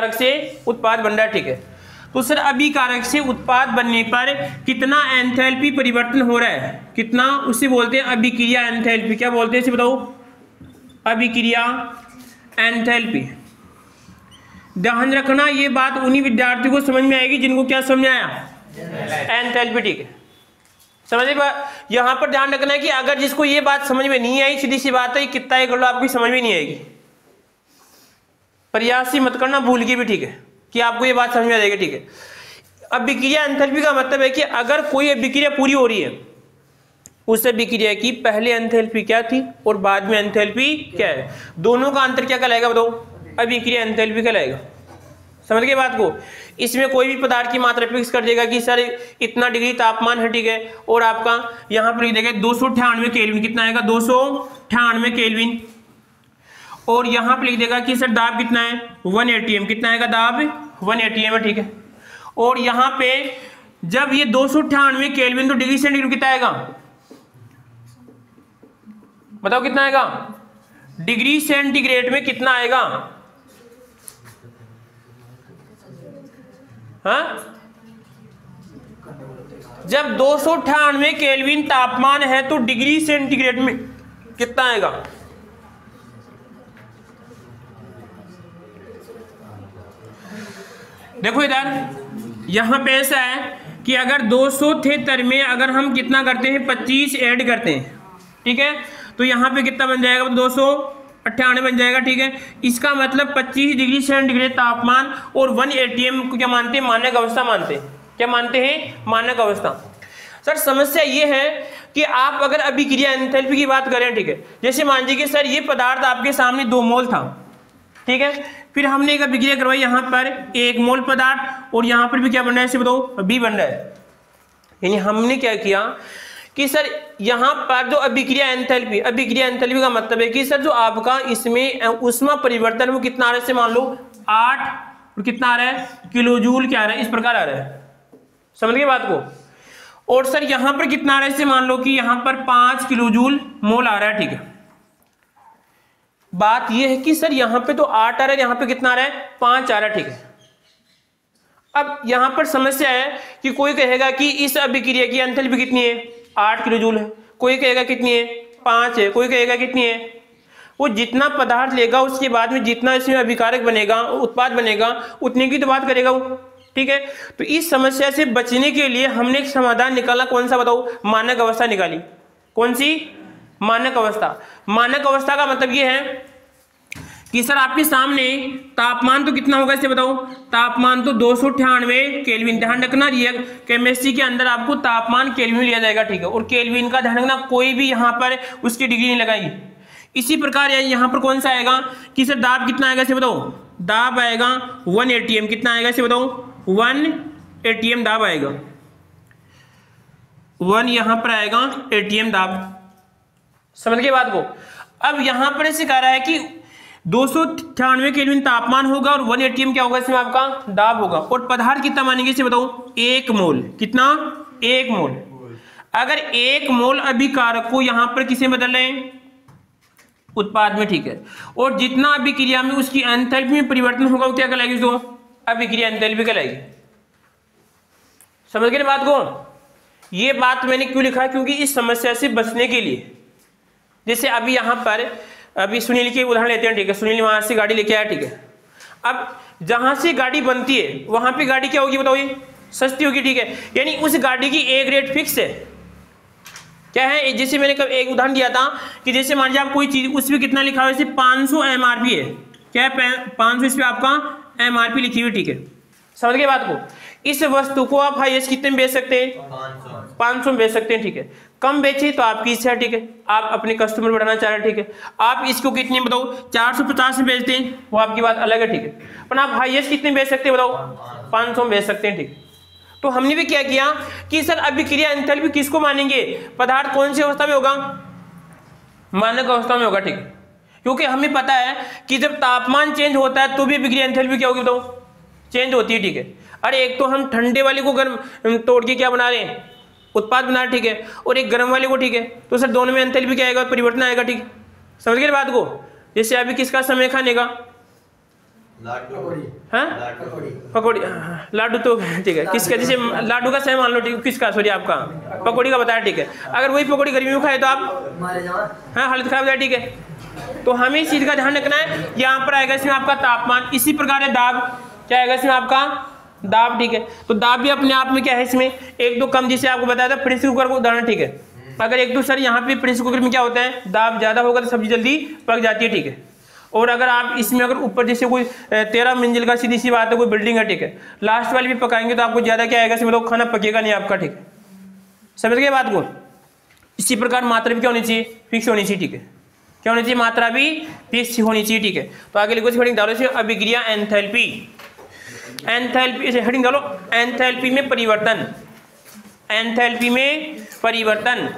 कारक से उत्पाद बन रहा है, ठीक है। तो सर अभिकारक से उत्पाद बनने पर कितना एंथैल्पी परिवर्तन हो रहा है, कितना, उसे बोलते हैं अभिक्रिया एंथैल्पी। क्या बोलते हैं इसे बताओ? अभिक्रिया एंथैल्पी। ध्यान रखना ये बात उन्हीं विद्यार्थियों को समझ में आएगी जिनको क्या समझ आया, एंथैल्पी, ठीक है। समझे? यहां पर ध्यान रखना है कि अगर जिसको ये बात समझ में नहीं आई, सीधी सी बात है, कितना ही कर लो आपकी समझ में नहीं आएगी। प्रयास ही मत करना भूल के भी, ठीक है, कि आपको ये बात समझ में आ जाएगी, ठीक है। अभिक्रिया एंथैल्पी का मतलब है कि अगर कोई अभिक्रिया पूरी हो रही है, उस अभिक्रिया की पहले एंथैल्पी क्या थी और बाद में एंथैल्पी क्या है, दोनों का अंतर क्या कहलाएगा बताओ? अभिक्रिया एंथैल्पी कहलाएगा। समझ गए बात को? इसमें कोई भी पदार्थ की मात्रा फिक्स कर देगा कि सर इतना डिग्री तापमान है, ठीक है, और आपका यहाँ पर लिख देगा 298 केल्विन, कितना आएगा? 298 केल्विन। और यहाँ पर लिख देगा कि सर दाब कितना है? 1 atm, कितना आएगा? दाब 1 atm है, ठीक है। और यहाँ पे जब ये 298 केल्विन, तो डिग्री सेंटीग्रेड कितना आएगा बताओ? कितना आएगा डिग्री सेंटीग्रेड में? कितना आएगा? हाँ, जब 298 केल्विन तापमान है तो डिग्री सेंटीग्रेड में कितना आएगा? देखो इधर यहां पे ऐसा है कि अगर 273 में अगर हम कितना करते हैं? 25 ऐड करते हैं, ठीक है, तो यहां पे कितना बन जाएगा? 298 बन जाएगा, ठीक है। इसका मतलब 25 डिग्री सेंटीग्रेड तापमान और 1 atm को क्या मानते हैं? मानक अवस्था मानते हैं। क्या मानते हैं? मानक अवस्था। सर समस्या ये है कि आप अगर अभिक्रिया एंथैल्पी की बात करें, ठीक है, जैसे मान लीजिए कि सर ये पदार्थ आपके सामने 2 मोल था, ठीक है, फिर हमने एक अभिक्रिया करवाई यहाँ पर 1 मोल पदार्थ, और यहाँ पर भी क्या बन रहा है इसे बताओ? बी बन रहा है। यानी हमने क्या किया कि सर यहाँ पर जो अभिक्रिया एंथैल्पी का मतलब है कि सर जो आपका इसमें ऊष्मा परिवर्तन वो कितना आ रहा है? से मान लो 8, और कितना आ रहा है? किलोजूल क्या आ रहा है? इस प्रकार आ रहा है। समझ गए बात को? और सर यहाँ पर कितना आ रहा है? से मान लो कि यहाँ पर 5 किलोजूल मोल आ रहा है, ठीक है। बात यह है कि सर यहाँ पे तो 8 आ रहा है, यहाँ पे कितना आ रहा है? 5 आ रहा है, ठीक है। अब यहाँ पर समस्या है कि कोई कहेगा कि इस अभिक्रिया की एंथैल्पी कितनी है? 8 किलोजूल है। कोई कहेगा कितनी है? 5 है। कोई कहेगा कितनी है? वो जितना पदार्थ लेगा उसके बाद में जितना इसमें अभिकारक बनेगा, उत्पाद बनेगा, उतने की तो बात करेगा वो, ठीक है। तो इस समस्या से बचने के लिए हमने एक समाधान निकाला, कौन सा बताओ? मानक अवस्था निकाली। कौन सी? मानक अवस्था। मानक अवस्था का मतलब ये है कि सर आपके सामने तापमान तो कितना होगा इसे बताओ? तापमान तो 298 केल्विन। ध्यान रखना केमिस्ट्री के अंदर आपको तापमान केल्विन में लिया जाएगा, ठीक है, और केल्विन का ध्यान रखना, कोई भी यहाँ पर उसकी डिग्री नहीं लगाएगी। इसी प्रकार यहाँ पर कौन सा आएगा कि सर दाब कितना आएगा इसे बताओ? दाब आएगा 1 atm। कितना आएगा इसे बताओ? 1 atm दाब आएगा। 1 यहाँ पर आएगा atm दाब। समझ गए बात को? अब यहाँ पर ऐसे कह रहा है कि 298 केल्विन तापमान होगा और 1 atm क्या होगा? इसमें आपका दाब होगा। और पदार्थ कितना मानेंगे इसे बताओ? 1 मोल। कितना? 1 मोल। अगर 1 मोल अभिकारक को यहां पर किसे बदल रहे हैं? उत्पाद में, ठीक है। और जितना अभिक्रिया में उसकी एंथैल्पी में परिवर्तन होगा वो क्या कहलाएगी? उसको अभिक्रिया एंथैल्पी कहलाएगी। समझ गए बात को? ये बात मैंने क्यों लिखा? क्योंकि इस समस्या से बचने के लिए, जैसे अभी यहां पर अभी सुनील के उदाहरण लेते हैं, ठीक है। सुनील वहां से गाड़ी लेके आया, ठीक है। अब जहां से गाड़ी बनती है वहां पे गाड़ी क्या होगी बताओ? ये सस्ती होगी, ठीक है। यानी उस गाड़ी की एक रेट फिक्स है। क्या है? जैसे मैंने कब एक उदाहरण दिया था कि जैसे मान लीजिए आप कोई चीज, उसमें कितना लिखा हुआ है? 500 MRP है। क्या है? 500 इस पे आपका MRP लिखी हुई, ठीक है। समझ गए बात को? इस वस्तु को आप हाईएस्ट कितने में बेच सकते हैं? 500 में बेच सकते हैं, ठीक है। कम बेचे तो आपकी इच्छा है, ठीक है, आप अपने कस्टमर बढ़ाना चाह रहे हैं, ठीक है। आप इसको कितने बताओ? 450 में बेचते हैं, वो आपकी बात अलग है, ठीक है। पर आप हाईएस्ट कितने बेच सकते हैं बताओ? 500 में बेच सकते हैं, ठीक। तो हमने भी क्या किया कि सर अभिक्रिया एंथैल्पी किसको मानेंगे? पदार्थ कौन सी अवस्था में होगा? मानक अवस्था में होगा, ठीक है। क्योंकि हमें पता है कि जब तापमान चेंज होता है तो भी अभिक्रिया एंथैल्पी क्या होगी बताओ? चेंज होती है, ठीक है। अरे एक तो हम ठंडे वाले को गर्म तोड़ के क्या बना रहे हैं? उत्पाद बना रहे, ठीक है, और एक गर्म वाले को, ठीक है। तो सर दोनों में एंथैल्पी क्या आएगा? परिवर्तन आएगा, ठीक। समझ गए बात को? जैसे अभी किसका समय खाने का? हाँ पकौड़ी, लाडू तो ठीक है, किसका, जैसे लाडू का सही मान लो, ठीक है, किसका, सॉरी आपका पकौड़ी का बताया, ठीक है। अगर वही पकौड़ी गर्मियों में खाए तो आप हाँ हालत खराब हो जाए, ठीक है। तो हमें इस चीज़ का ध्यान रखना है। यहाँ पर आएगा इसमें आपका तापमान, इसी प्रकार है दाब, क्या आएगा इसमें आपका दाब, ठीक है। तो दाब भी अपने आप में क्या है, इसमें एक दो कम, जिसे आपको बताया था प्रेशर कुकर को उदाहरण, ठीक है। अगर एक दो सर यहाँ पे प्रेशर कुकर में क्या होता है, दाब ज्यादा होगा तो सब्जी जल्दी पक जाती है, ठीक है। और अगर आप इसमें अगर ऊपर जैसे कोई 13 मंजिल का, सीधी सी बात है, कोई बिल्डिंग है, ठीक है, लास्ट वाली भी पकाएंगे तो आपको ज्यादा क्या आएगा, इसमें मतलब खाना पकेगा नहीं आपका, ठीक है। समझ गए बात को। इसी प्रकार मात्रा भी क्या होनी चाहिए, फिक्स होनी चाहिए, ठीक है। क्या होनी चाहिए, मात्रा भी फिक्स होनी चाहिए, ठीक है। तो आगे लिखो हेडिंग डालो इसमें अभिक्रिया एंथैल्पी, एंथैल्पी से हेडिंग डालो, एंथैल्पी में परिवर्तन, एंथैल्पी में परिवर्तन,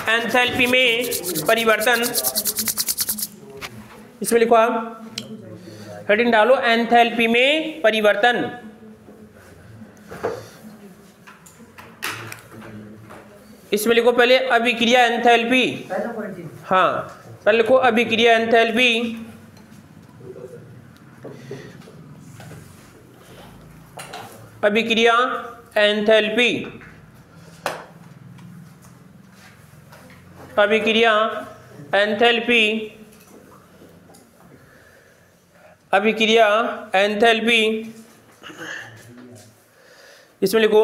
एंथैल्पी में परिवर्तन, इसमें लिखो आप हेडिंग डालो एंथैल्पी में परिवर्तन। इसमें लिखो पहले अभिक्रिया एंथैल्पी, हाँ पहले लिखो अभिक्रिया एंथैल्पी, अभिक्रिया एंथैल्पी, अभिक्रिया एंथैल्पी, अभिक्रिया एंथैल्पी। इसमें लिखो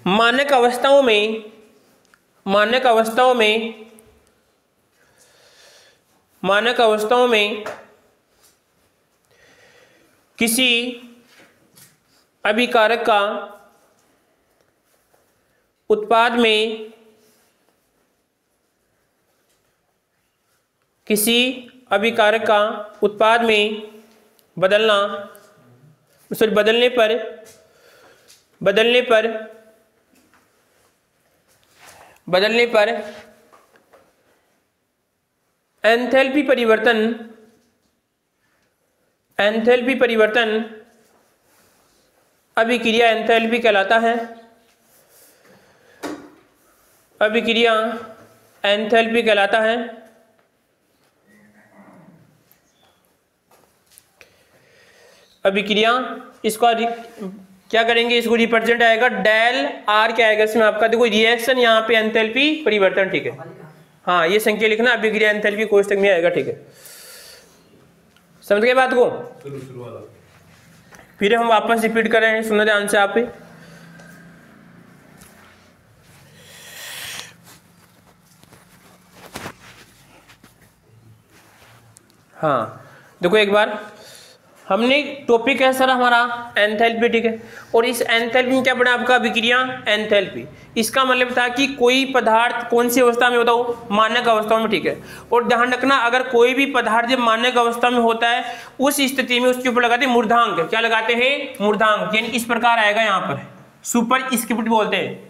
मानक अवस्थाओं में, मानक अवस्थाओं में, मानक अवस्थाओं में किसी अभिकारक का उत्पाद में, किसी अभिकारक का उत्पाद में बदलना, सॉरी बदलने पर, बदलने पर, बदलने पर एंथैल्पी परिवर्तन, एंथैल्पी परिवर्तन अभिक्रिया एंथैल्पी कहलाता है, अभिक्रिया एंथैल्पी कहलाता है। अभिक्रिया, इसका क्या करेंगे, इसको रिप्रेजेंट आएगा डेल आर, क्या आएगा इसमें आपका, देखो रिएक्शन यहाँ पे एंथैल्पी परिवर्तन, ठीक है। हाँ ये संख्या लिखना, अभिक्रिया एंथैल्पी कोष्ठक में आएगा, ठीक है। समझ गए बात को। फिर हम वापस रिपीट कर रहे हैं, सुनना ध्यान से आप। हाँ देखो एक बार, हमने टॉपिक है सर हमारा एंथैल्पी, ठीक है। और इस एंथैल्पी में क्या पढ़ा आपका, अभिक्रिया एंथैल्पी। इसका मतलब था कि कोई पदार्थ कौन सी अवस्था में बताओ, मानक अवस्था में, ठीक है। और ध्यान रखना, अगर कोई भी पदार्थ जब मानक अवस्था में होता है उस स्थिति में उसके ऊपर लगाते हैं मूर्धांक, क्या लगाते हैं, मूर्धांक, यानी इस प्रकार आएगा यहाँ पर, सुपर स्क्रिप्ट बोलते हैं,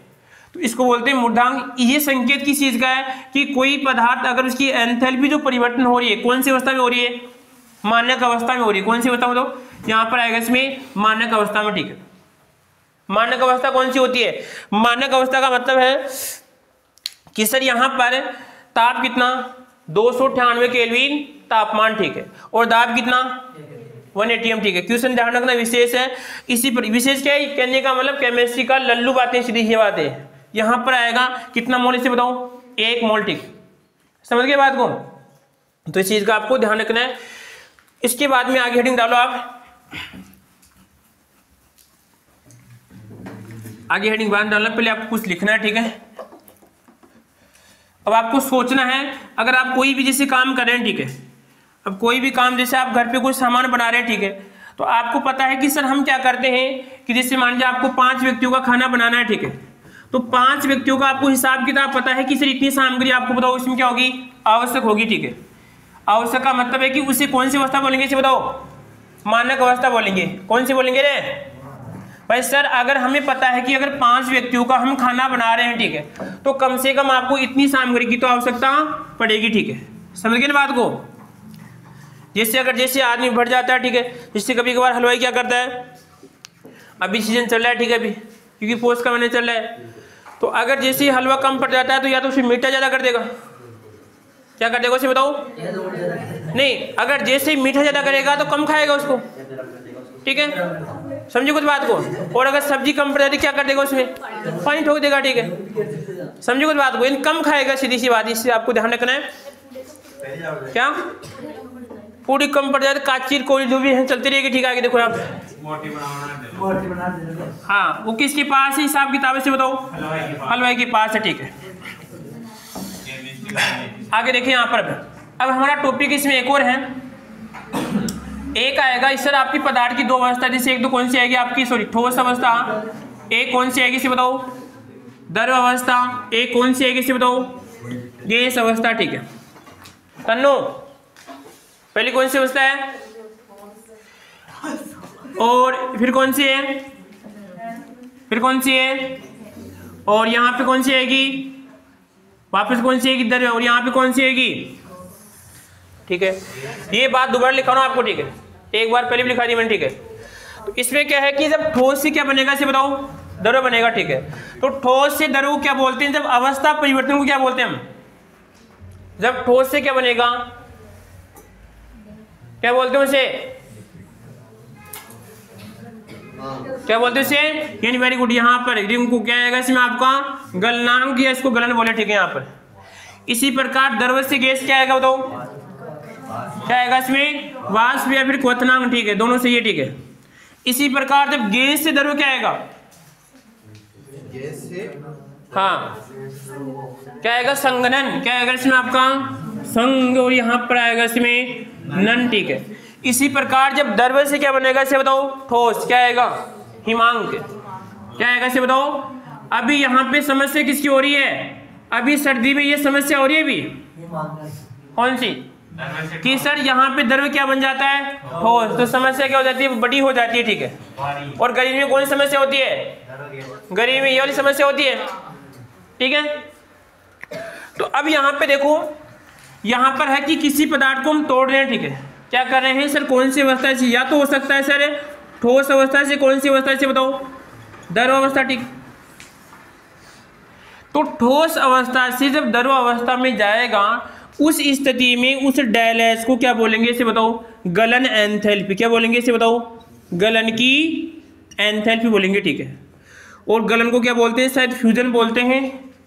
तो इसको बोलते हैं मूर्धांक। ये संकेत किस चीज का है कि कोई पदार्थ अगर उसकी एंथैल्पी जो परिवर्तन हो रही है, कौन सी अवस्था में हो रही है, मानक अवस्था में हो रही है। कौन सी अवस्था में, तो यहाँ पर आएगा इसमें मानक अवस्था में, ठीक है। मानक अवस्था कौन सी होती है, मानक अवस्था का मतलब है कि सर यहाँ पर ताप कितना, 298 केल्विन तापमान, ठीक है। और दाब कितना, 1 atm, ठीक है। क्वेश्चन ध्यान रखना विशेष है, इसी पर विशेष क्या है कहने का मतलब, केमिस्ट्री का लल्लू बातें, सीधी ही बातें। यहाँ पर आएगा कितना मोल, इसे बताओ 1 मोल, ठीक। समझ गए बात को। तो इस चीज का आपको ध्यान रखना है। इसके बाद में आगे हेडिंग डालो आप, आगे हेडिंग बाद डालना, पहले आपको कुछ लिखना है, ठीक है। अब आपको सोचना है, अगर आप कोई भी जैसे काम कर रहे हैं, ठीक है, अब कोई भी काम जैसे आप घर पे कोई सामान बना रहे हैं, ठीक है, तो आपको पता है कि सर हम क्या करते हैं कि जैसे मान लीजिए आपको 5 व्यक्तियों का खाना बनाना है, ठीक है। तो 5 व्यक्तियों का आपको हिसाब किताब पता है कि सर इतनी सामग्री आपको बताओ इसमें क्या होगी, आवश्यक होगी, ठीक है। आवश्यक का मतलब है कि उसे कौन सी अवस्था बोलेंगे, इसे बताओ, मानक अवस्था बोलेंगे। कौन सी बोलेंगे रे भाई, सर अगर हमें पता है कि अगर 5 व्यक्तियों का हम खाना बना रहे हैं, ठीक है, तो कम से कम आपको इतनी सामग्री की तो आवश्यकता पड़ेगी, ठीक है। समझ गए ना बात को। जैसे अगर जैसे आदमी बढ़ जाता है, ठीक है, जिससे कभी कभार हलवाई क्या करता है, अभी सीजन चल रहा है, ठीक है, अभी क्योंकि पोस्ट का महीना चल रहा है, तो अगर जैसे हलवा कम पड़ जाता है तो या तो फिर मीठा ज़्यादा कर देगा, क्या कर देगा उसे बताओ? नहीं, अगर जैसे मीठा ज्यादा करेगा तो कम खाएगा उसको, ठीक है, समझे कुछ बात को। और अगर सब्जी कम पड़ जाती क्या कर देगा उसमें? पानी ठोक देगा, ठीक है, समझे कुछ बात को। इन कम खाएगा, सीधी सी बात, इससे आपको ध्यान रखना है। क्या पूरी कम पड़ जाती, काचीर कोई जो भी है चलती रहेगी, ठीक है। आगे देखो आप, हाँ वो किसके पास है हिसाब किताब से बताओ? हलवाई के पास है, ठीक है। आगे देखिए यहाँ पर, अब हमारा टॉपिक इसमें एक और है, एक आएगा इस सर आपकी पदार्थ की दो अवस्था, जैसे एक तो कौन सी आएगी आपकी, सॉरी ठोस अवस्था, एक कौन सी आएगी इसे बताओ? द्रव अवस्था, एक कौन सी आएगी इसे बताओ? गैस अवस्था, ठीक है। तन्नो पहली कौन सी अवस्था है और फिर कौन सी है, फिर कौन सी है, और यहाँ पे कौन सी आएगी, वापस कौन सी आएगी द्रव, और यहाँ पे कौन सी आएगी, ठीक है। ये बात दोबारा लिखा रहा हूं आपको, ठीक है, एक बार पहले भी लिखा दी मैंने, ठीक है। तो इसमें क्या है कि जब ठोस से क्या बनेगा इसे बताओ? द्रव बनेगा, ठीक है। तो ठोस से द्रव क्या बोलते हैं? जब अवस्था परिवर्तन को क्या बोलते हैं हम? जब ठोस से क्या बनेगा क्या बोलते हैं उसे? क्या बोलते हैं उसे? यानी वेरी गुड, यहाँ पर रिंग को क्या आएगा इसमें आपका? गलनांक, या इसको गलन बोले, ठीक है यहाँ पर। इसी प्रकार द्रव से गैस क्या आएगा बताओ? क्या आएगा इसमें? वाष्प या फिर क्वथनांक, ठीक है, दोनों सही है, ठीक है। इसी प्रकार जब गैस से द्रव क्या आएगा? गैस से, हाँ क्या आएगा? संघनन, क्या आएगा इसमें आपका? संघ, और यहाँ पर आएगा इसमें नन, ठीक है। इसी प्रकार जब द्रव से क्या बनेगा इसे बताओ? ठोस, क्या आएगा? हिमांक, क्या आएगा इसे बताओ? अभी यहाँ पे समस्या किसकी हो रही है? अभी सर्दी में ये समस्या हो रही है अभी, कौन सी? कि सर यहाँ पे द्रव क्या बन जाता है? ठोस, तो समस्या क्या हो जाती है? बड़ी हो जाती है, ठीक है। और गर्मी में कौन सी समस्या होती है? गर्मी में ये वाली समस्या होती है, ठीक है। तो अब यहाँ पे देखो, यहाँ पर है कि किसी पदार्थ को हम तोड़ रहे हैं, ठीक है, क्या कर रहे हैं सर? कौन सी अवस्था से? या तो हो सकता है सर ठोस अवस्था से, कौन सी अवस्था से बताओ? द्रव अवस्था, ठीक। तो ठोस अवस्था से जब द्रव अवस्था में जाएगा, उस स्थिति में उस डैलेस को क्या बोलेंगे इसे बताओ? गलन एंथैल्पी, क्या बोलेंगे इसे बताओ? गलन की एंथैल्पी बोलेंगे, ठीक है। और गलन को क्या बोलते हैं? शायद फ्यूजन बोलते हैं,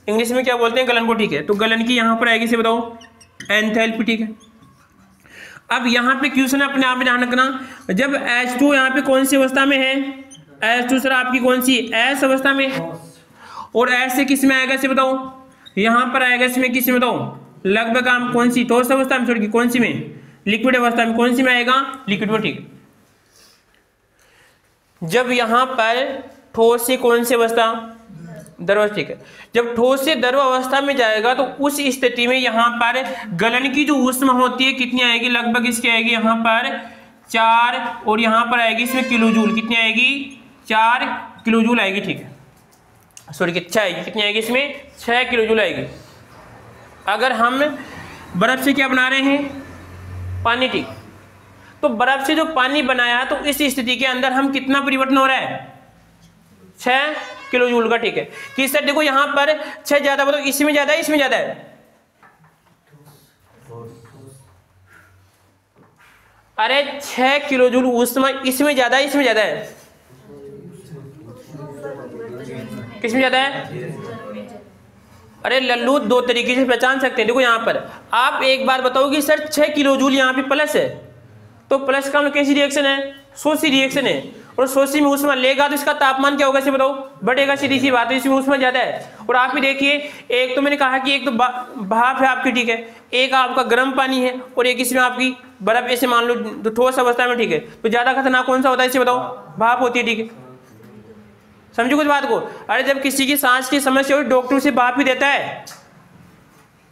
इंग्लिश में क्या बोलते हैं गलन को, ठीक है। तो गलन की यहाँ पर आएगी इसे बताओ? एंथैल्पी, ठीक है। अब यहाँ पे क्वेश्चन अपने आप में ध्यान रखना, जब H2 यहाँ पे कौन सी अवस्था में है? H2 सर आपकी कौन सी? S अवस्था में। और S से किस में आएगा इसे बताओ? यहाँ पर आएगा इसमें किस में बताओ? लगभग हम कौन सी? ठोस अवस्था में, छोड़ कौन सी में? लिक्विड अवस्था में। कौन सी में आएगा? लिक्विड में, ठीक है। जब यहाँ पर ठोस से कौन सी अवस्था? द्रव, ठीक है। जब ठोस से द्रव अवस्था में जाएगा तो उस स्थिति में यहाँ पर गलन की जो ऊष्मा होती है कितनी आएगी? लगभग इसकी आएगी यहाँ पर 4, और यहाँ पर आएगी इसमें किलोजूल। कितनी आएगी? 4 किलोजूल आएगी, ठीक है। सॉरी 6 आएगी। कितनी आएगी इसमें? 6 किलोजूल आएगी। अगर हम बर्फ से क्या बना रहे हैं? पानी, ठीक। तो बर्फ से जो पानी बनाया है, तो इस स्थिति के अंदर हम कितना परिवर्तन हो रहा है? 6 किलोजूल का, ठीक है। कि सर देखो यहाँ पर 6 ज्यादा, बताओ इसमें ज्यादा है इसमें ज्यादा है? अरे 6 किलोजूल ऊष्मा इसमें ज्यादा है इसमें ज्यादा है? किसमें ज्यादा है? अरे लल्लू, दो तरीके से पहचान सकते हैं। देखो यहाँ पर आप एक बात बताओ कि सर 6 किलोजूल यहाँ पे प्लस है, तो प्लस का मतलब कैसी रिएक्शन है? शोषी रिएक्शन है। और शोषी में ऊष्मा लेगा तो इसका तापमान क्या होगा इसे बताओ? बढ़ेगा, सीधी सी बात है, इसमें ऊष्मा ज्यादा है। और आप ही देखिए, एक तो मैंने कहा कि एक तो भाप है आपकी, ठीक है, एक आपका गर्म पानी है, और एक इसमें आपकी बर्फ, ऐसे मान लो तो ठोस अवस्था में, ठीक है। तो ज्यादा खतरनाक कौन सा होता है इसे बताओ? भाप होती है, ठीक है। समझो कुछ बात को? अरे जब किसी की सांस की समस्या हो, डॉक्टर उसे भाप ही देता है।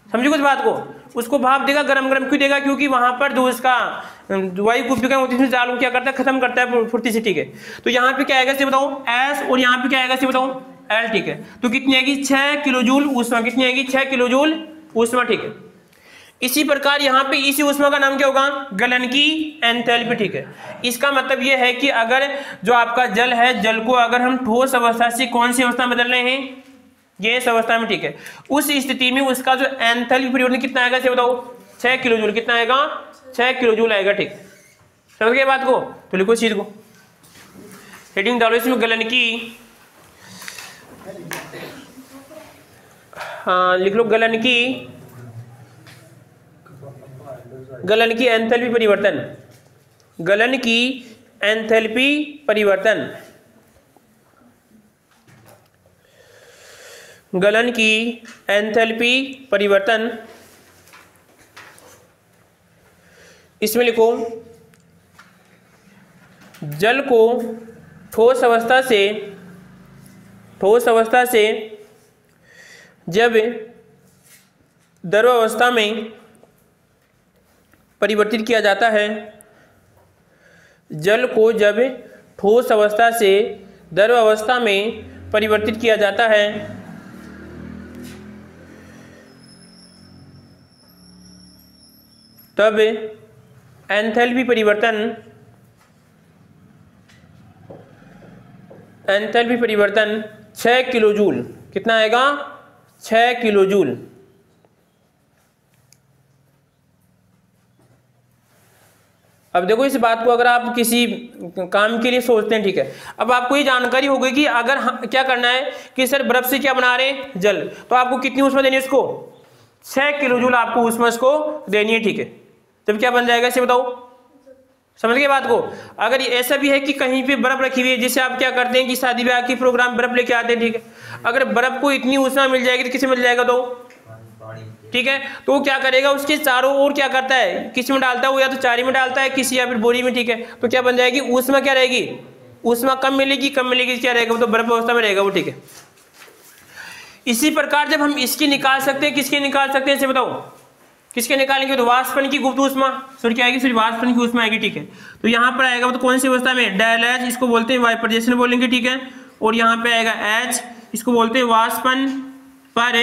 समझो कुछ बात को? उसको भाप देगा, गरम गरम क्यों देगा? क्योंकि वहां पर जो उसका वायु कुपिका होती है, जाल को क्या करता है? खत्म करता है फुर्ती से, ठीक है। तो यहाँ पे क्या आएगा इसे बताओ? S, और यहाँ पे क्या आएगा इसे बताओ? L, ठीक है। तो कितनी आएगी? 6 किलोजूल ऊष्मा। कितनी आएगी? 6 किलोजूल ऊष्मा, ठीक है। इसी प्रकार यहाँ पे इसी ऊष्मा का नाम क्या होगा? गलन की एंथैल्पी, ठीक है। इसका मतलब यह है कि अगर जो आपका जल है, जल को अगर हम ठोस अवस्था से कौन सी अवस्था में बदल रहे हैं? गैस अवस्था में, ठीक है। उस स्थिति में उसका जो एंथैल्पी परिवर्तन कितना आएगा, बताओ 6 किलो जूल। कितना आएगा, 6 किलो जूल आएगा, ठीक। समझ गए बात को? तो लिखो चीज को, हेडिंग डालो इसमें गलन की, हाँ लिख लो गलन की एंथैल्पी परिवर्तन, गलन की एंथैल्पी परिवर्तन, गलन की एंथैल्पी परिवर्तन। इसमें लिखो जल को ठोस अवस्था से जब द्रव अवस्था में परिवर्तित किया जाता है, जल को जब ठोस अवस्था से द्रव अवस्था में परिवर्तित किया जाता है, तब एंथैल्पी परिवर्तन 6 किलो जूल। कितना आएगा, 6 किलो जूल। अब देखो इस बात को अगर आप किसी काम के लिए सोचते हैं, ठीक है, अब आपको ये जानकारी हो गई कि अगर क्या करना है कि सर बर्फ से क्या बना रहे हैं, जल, तो आपको कितनी ऊष्मा देनी है इसको, 6 किलो जूल आपको ऊष्मा इसको देनी है, ठीक है। तब क्या बन जाएगा इसे बताओ, समझ गए बात को? अगर ऐसा भी है कि कहीं पे बर्फ रखी हुई है, जिससे आप क्या करते हैं कि शादी ब्याह की प्रोग्राम बर्फ लेके आते हैं, ठीक है, अगर बर्फ को इतनी ऊष्मा मिल जाएगी तो किसे मिल जाएगा, तो ठीक है, तो वो क्या करेगा, उसके चारों ओर क्या करता है, किसी में डालता है वो, या तो चारी में डालता है किसी, या फिर बोरी में, ठीक है, तो क्या बन जाएगी, ऊष्मा क्या रहेगी, ऊष्मा कम मिलेगी, क्या रहेगा, वो तो बर्फ अवस्था में रहेगा वो, ठीक है। इसी प्रकार जब हम इसकी निकाल सकते हैं, किसके निकाल सकते हैं इसे बताओ, किसके निकालेंगे, तो वाष्पन की गुप्त ऊष्मा, सॉरी क्या आएगी, सिर्फ वाष्पन की ऊष्मा आएगी, ठीक है। तो यहाँ पर आएगा तो कौन सी अवस्था में, डेल एच, इसको बोलते हैं वाइपरजेशन बोलेंगे, ठीक है, और यहाँ पे आएगा एच, इसको बोलते हैं वाष्पन पर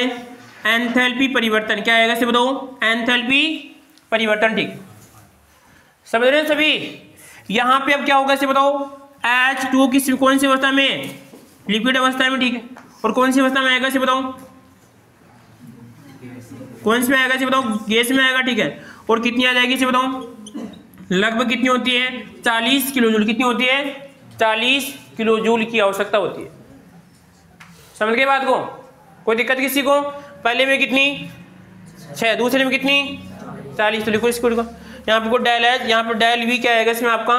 एंथैल्पी परिवर्तन। क्या आएगा इसे बताओ, एंथैल्पी परिवर्तन, ठीक, समझ रहे हैं सभी। यहाँ पे अब क्या होगा इसे बताओ, H2 किस कौन सी अवस्था में, लिक्विड अवस्था में, ठीक है, और कौन सी अवस्था में आएगा इसे बताओ, कौन सी में आएगा इसे बताओ, गैस में आएगा, ठीक है, और कितनी आ जाएगी इसे बताओ, लगभग कितनी होती है, 40 किलो जूल। कितनी होती है, 40 किलो जूल की आवश्यकता होती है। समझ गए बात को? कोई दिक्कत किसी को? पहले में कितनी, 6, दूसरे में कितनी, 40। तो लिखो इसको, यहाँ पे डेल एच, यहाँ पर डेल वी क्या आएगा इसमें आपका,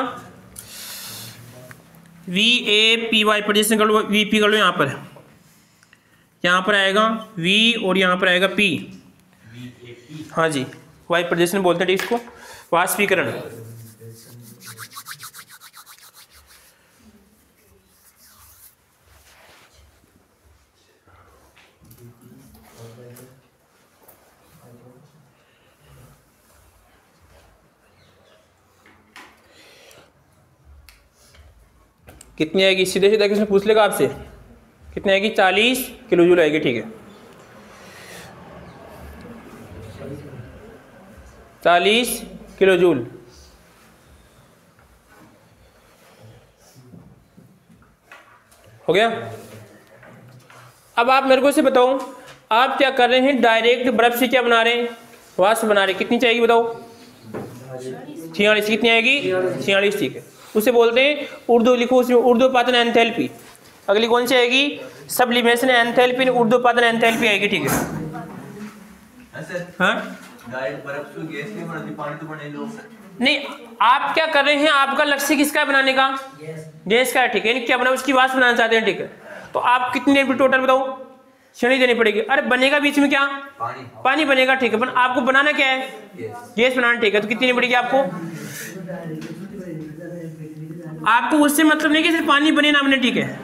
VAPY वाइपरजेशन कर लो, VP कर लो, यहाँ पर आएगा V और यहाँ पर आएगा P, हाँ जी, वाइपरजेशन बोलते हैं इसको, वाष्पीकरण। कितनी आएगी, सीधे सीधे किसने पूछ लेगा आपसे, कितनी आएगी, 40 किलो जूल आएगी, ठीक है, 40 किलो जूल। हो गया? अब आप मेरे को इसे बताओ, आप क्या कर रहे हैं, डायरेक्ट बर्फ से क्या बना रहे हैं, वाष्प बना रहे हैं। कितनी चाहिए बताओ, 46। कितनी आएगी, 46, ठीक है। उसे बोलते हैं उर्दू, लिखो उसमें ऊर्ध्वपातन एंथैल्पी। अगली कौन सी आएगी, सब्लिमेशन एंथैल्पी, ऊर्ध्वपातन एंथैल्पी आएगी, ठीक है। हाँ नहीं, आप क्या कर रहे हैं, आपका लक्ष्य किसका है बनाने का, गैस का है, ठीक है, क्या बना, उसकी वाष्प बनाना चाहते हैं, ठीक है। तो आप कितनी देर टोटल बताओ, श्रेणी देनी पड़ेगी। अरे बनेगा बीच में क्या, पानी बनेगा, ठीक है, आपको बनाना क्या है, गैस बनाना, ठीक है। तो कितनी देनी पड़ेगी आपको उससे मतलब नहीं कि सिर्फ पानी बने ना बने, ठीक है,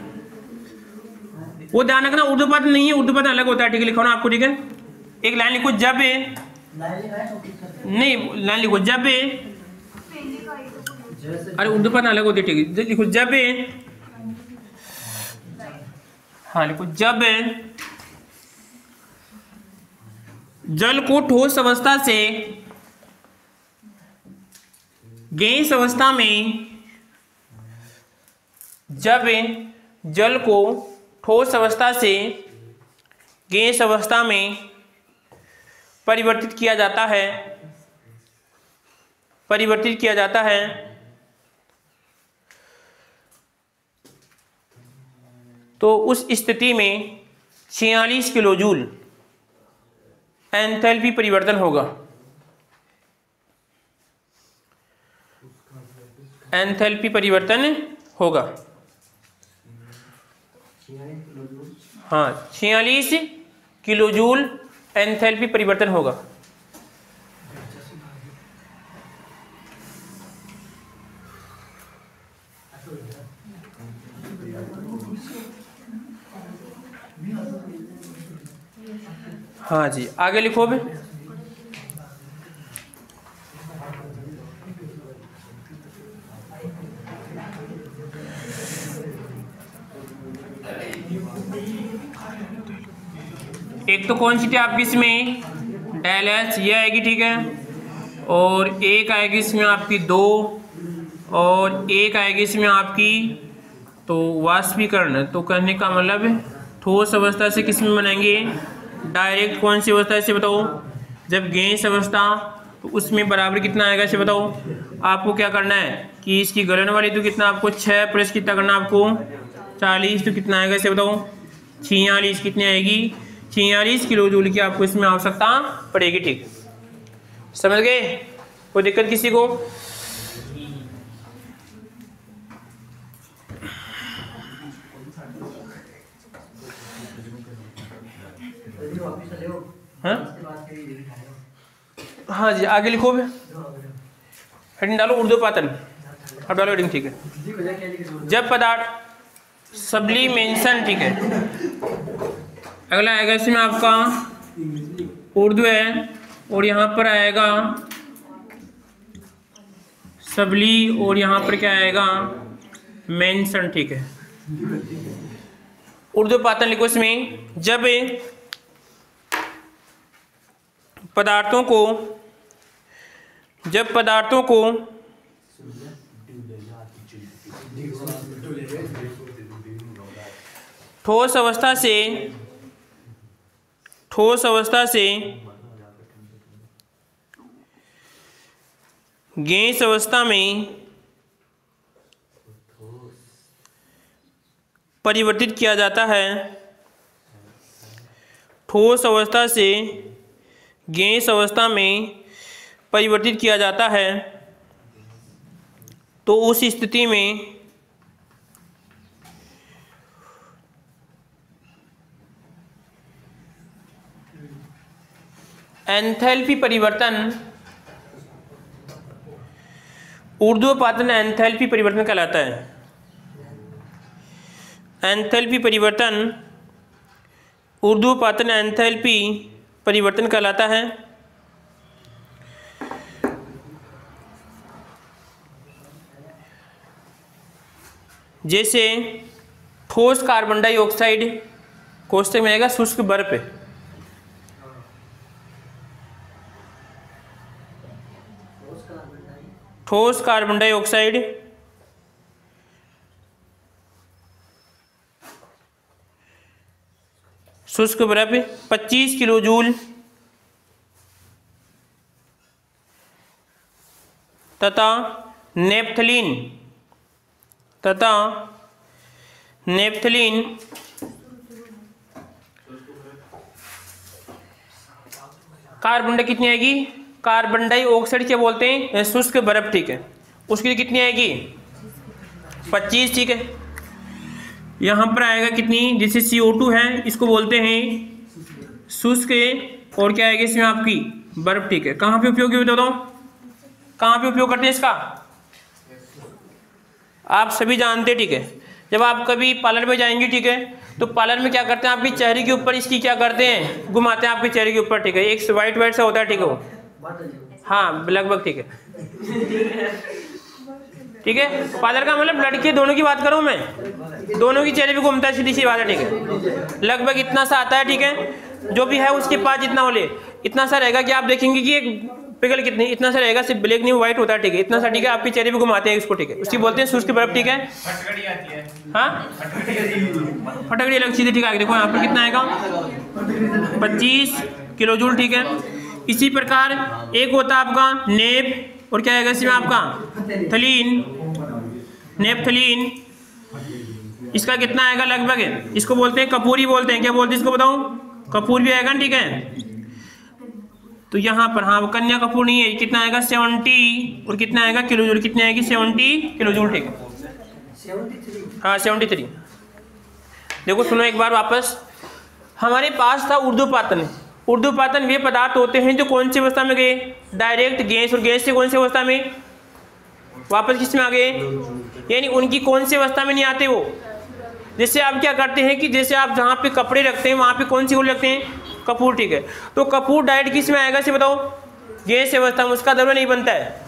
वो ध्यान रखना, ऊर्ध्वपातन नहीं है, ऊर्ध्वपातन अलग होता है, ठीक है, लिखो ना आपको, ठीक है। एक लाइन लिखो, जब नहीं, लाइन लिखो जब, अरे ऊर्ध्वपातन अलग होती है, ठीक है, लिखो जब, हाँ लिखो जब जल को ठोस अवस्था से गैस अवस्था में, जब जल को ठोस अवस्था से गैस अवस्था में परिवर्तित किया जाता है तो उस स्थिति में 46 किलो जूल एंथैल्पी परिवर्तन होगा। एंथैल्पी परिवर्तन होगा। हाँ, 46 किलो जूल एंथैल्पी परिवर्तन होगा। हाँ जी, आगे लिखो भी। एक तो कौन सी थी आपकी इसमें, डेल एच ये आएगी, ठीक है, और एक आएगी इसमें आपकी 2, और एक आएगी इसमें आपकी तो वाष्पीकरण। तो कहने का मतलब ठोस अवस्था से किस में बनाएंगे, डायरेक्ट। कौन सी अवस्था से बताओ, जब गैस अवस्था, तो उसमें बराबर कितना आएगा इसे बताओ। आपको क्या करना है कि इसकी गलन वाली तो कितना आपको 6 प्लस कितना करना आपको 40, तो कितना आएगा इसे बताओ 46। कितनी आएगी 46 किलो जूल की आपको इसमें आवश्यकता पड़ेगी। ठीक, समझ गए, कोई दिक्कत किसी को। हाँ जी, आगे लिखो भी, हेडिंग डालो ऊर्ध्वपातन। अब डालो हेडिंग, ठीक है। जब पदार्थ सब्लिमेशन, ठीक है। अगला आएगा इसमें आपका ऊर्ध्व है, और यहाँ पर आएगा सबली, और यहाँ पर क्या आएगा मेंशन, ठीक है। ऊर्ध्वपातन लिखो इसमें, जब पदार्थों को ठोस अवस्था से गैस अवस्था में परिवर्तित किया जाता है। ठोस अवस्था से गैस अवस्था में परिवर्तित किया जाता है तो उस स्थिति में एंथैल्पी परिवर्तन, ऊर्ध्वपातन एंथैल्पी परिवर्तन कहलाता है। एंथैल्पी परिवर्तन ऊर्ध्वपातन एंथैल्पी परिवर्तन कहलाता है। जैसे ठोस कार्बन डाइऑक्साइड कोष्टक में आएगा शुष्क बर्फ है। ठोस कार्बन डाइऑक्साइड शुष्क बर्फ 25 किलो जूल तथा नेप्थलीन कार्बन डाई कितनी आएगी, कार्बन डाइऑक्साइड क्या बोलते हैं शुष्क बर्फ, ठीक है। उसके लिए कितनी आएगी 25, ठीक है। यहाँ पर आएगा कितनी, जैसे CO2 है इसको बोलते हैं शुष्क, और क्या आएगा इसमें आपकी बर्फ, ठीक है। कहाँ पे उपयोगी बता दो, कहाँ पे उपयोग करते हैं इसका, आप सभी जानते हैं, ठीक है। जब आप कभी पार्लर में जाएंगे, ठीक है, तो पार्लर में क्या करते हैं आपके चेहरे के ऊपर इसकी क्या करते हैं घुमाते हैं आपके चेहरे के ऊपर, ठीक है। एक वाइट सा होता है, ठीक है, वो हाँ लगभग, ठीक है, ठीक है। पार्लर का मतलब लड़के दोनों की बात करूं मैं, दोनों की चेहरे पे घूमता है, सीधी सी बात है, ठीक है। लगभग इतना सा आता है, ठीक है। जो भी है उसके पास जितना बोले इतना सा रहेगा कि आप देखेंगे कि एक पिघल कितनी, इतना सा रहेगा, सिर्फ ब्लैक नहीं व्हाइट होता है, ठीक है। इतना सा, ठीक है, आपके चेहरे पे घुमाते हैं इसको, ठीक है। उसकी बोलते हैं शुष्क बर्फ, ठीक है। हाँ फटकड़ी अलग चीज़ है, ठीक है। देखो यहाँ पर कितना आएगा 25 किलो जूल, ठीक है। इसी प्रकार एक होता है आपका नेप, और क्या आएगा इसमें आपका थलीन, नेपथलीन, इसका कितना आएगा लगभग, इसको बोलते हैं कपूरी बोलते हैं, क्या बोलते हैं इसको बताऊं, कपूर भी आएगा, ठीक है। तो यहाँ पर हाँ कन्या कपूर नहीं है, कितना आएगा 70, और कितना आएगा किलो जूल, कितनी आएगी 70 किलो जूल, ठीक है। हाँ 73। देखो सुनो एक बार वापस, हमारे पास था ऊर्ध्वपातन। ऊर्ध्वपातन वे पदार्थ होते हैं जो कौन सी अवस्था में गए, डायरेक्ट गैस, और गैस से कौन सी अवस्था में, वापस किस में आ गए, यानी उनकी कौन सी अवस्था में नहीं आते वो। जैसे आप क्या करते हैं कि जैसे आप जहाँ पे कपड़े रखते हैं वहाँ पे कौन सी गोल रखते हैं, कपूर, ठीक है। तो कपूर डायरेक्ट किस में आएगा से बताओ, गैस अवस्था में, उसका द्रव्य नहीं बनता है,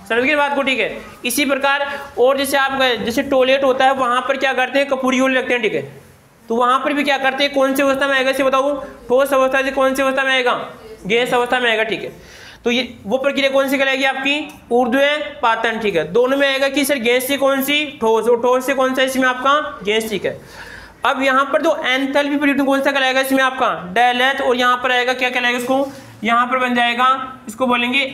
समझ गए बात को, ठीक है। इसी प्रकार और जैसे आप जैसे टॉयलेट होता है वहाँ पर क्या करते हैं, कपूरी गोल रखते हैं, ठीक है। तो वहाँ पर भी क्या करते हैं, कौन सी अवस्था में आएगा से बताओ, ठोस अवस्था से कौन सी अवस्था में आएगा, गैस अवस्था में आएगा, ठीक है। तो ये वो प्रक्रिया कौन सी कहलाएगी आपकी, ऊर्ध्वपातन, ठीक है। दोनों में आएगा कि सर गैस से कौन सी, ठोस, और ठोस से कौन सा इसमें आपका गैस, ठीक है। अब यहाँ पर जो एंथैल्पी परिवर्तन कौन सा कहलाएगा इसमें आपका डेल एच, और यहाँ पर आएगा क्या कहलाएगा इसको, यहाँ पर बन जाएगा, इसको बोलेंगे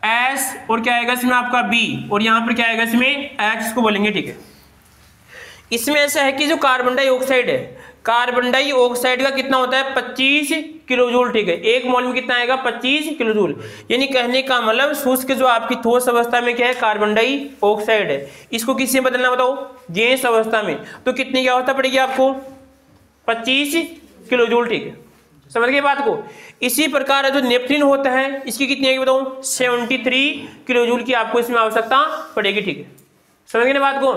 एस, और क्या आएगा इसमें आपका बी, और यहाँ पर क्या आएगा इसमें एक्स, इसको बोलेंगे, ठीक है। इसमें ऐसा है कि जो कार्बन डाइऑक्साइड है, कार्बन डाइऑक्साइड का कितना होता है 25 किलो जूल, ठीक है। एक मोल में कितना आएगा 25 किलो जूल, यानी कहने का मतलब शुष्क जो आपकी ठोस अवस्था में क्या है, कार्बन डाइऑक्साइड है, इसको किससे बदलना बताओ, गैस अवस्था में, तो कितनी की अवस्था पड़ेगी आपको 25 किलो जूल, ठीक है। समझ गए बात को। इसी प्रकार जो नेपथलीन होता है इसकी कितनी आएगी बताओ 73 किलो जूल की आपको इसमें आवश्यकता पड़ेगी, ठीक है। समझ गए ना बात को।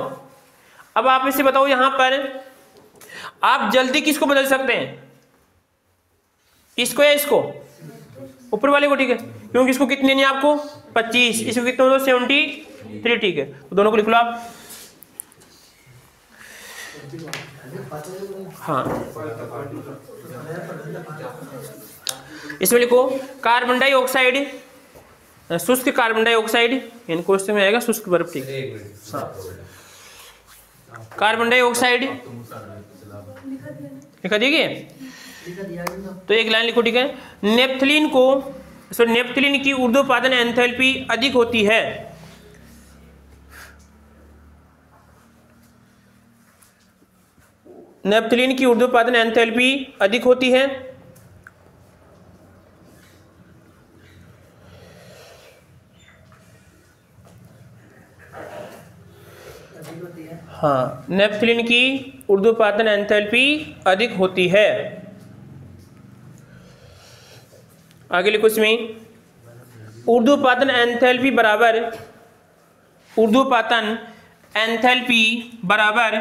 अब आप इसे बताओ, यहां पर आप जल्दी किसको बदल सकते हैं, इसको या इसको, ऊपर वाले को, ठीक है, क्योंकि इसको कितने नहीं आपको 25, इसको कितने हो 73, ठीक है। तो दोनों को लिख लो आप। हाँ इसमें लिखो कार्बन डाइऑक्साइड, शुष्क कार्बन डाइऑक्साइड, यानी क्वेश्चन में आएगा शुष्क बर्फ, ठीक है। हाँ कार्बन डाइऑक्साइड लिखा दीजिए, तो एक लाइन लिखो, ठीक है। नेपथलीन को, नेपथलीन की ऊर्ध्वपातन एंथैल्पी अधिक होती है, नेपथलीन की ऊर्ध्वपातन एंथैल्पी अधिक होती है, हाँ नेपथलीन की ऊर्ध्वपातन एंथैल्पी अधिक होती है। आगे लिखो इसमें ऊर्ध्वपातन एंथैल्पी बराबर, ऊर्ध्वपातन एंथैल्पी बराबर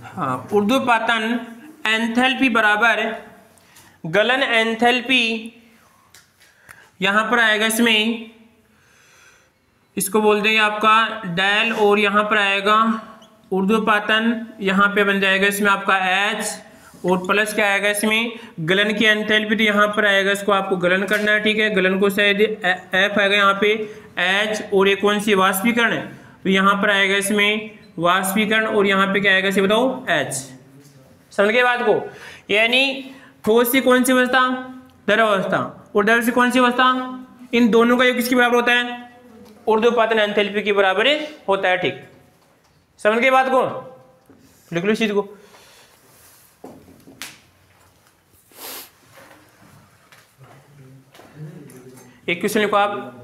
हाँ ऊर्ध्वपातन एंथैल्पी बराबर गलन एंथैल्पी, यहां पर आएगा इसमें, इसको बोल देंगे आपका डेल, और यहां पर आएगा ऊर्ध्वपातन, यहां पे बन जाएगा इसमें आपका H, और प्लस क्या आएगा इसमें गलन की एंथैल्पी, तो यहां पर आएगा, इसको आपको गलन करना है, ठीक है। गलन को शायद F आएगा यहाँ पे H, और एक कौन सी वाष्पीकरण, तो यहां पर आएगा इसमें वाष्पीकरण, और यहाँ पे क्या आएगा इसे बताओ H। समझ गए बात को। यानी ठोस से कौन सी अवस्था, द्रव अवस्था, और द्रव से कौन सी अवस्था, इन दोनों का योग किसके बराबर होता है, ऊर्ध्वपातन एंथैल्पी के बराबर होता है, ठीक। समझ गए बात को, लिख लो इस चीज को। एक क्वेश्चन लिखो आप,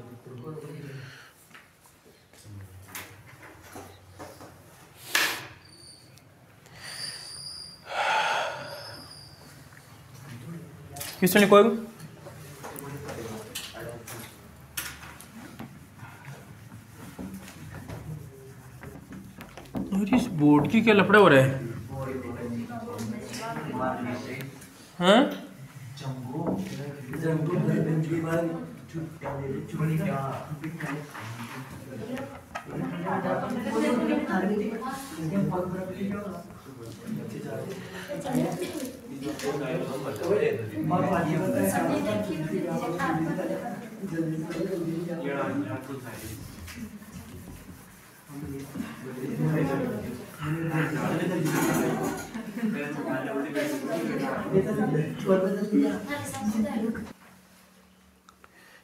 क्वेश्चन लिखो। इस बोर्ड की क्या लफड़ा हो रहा है, हाँ?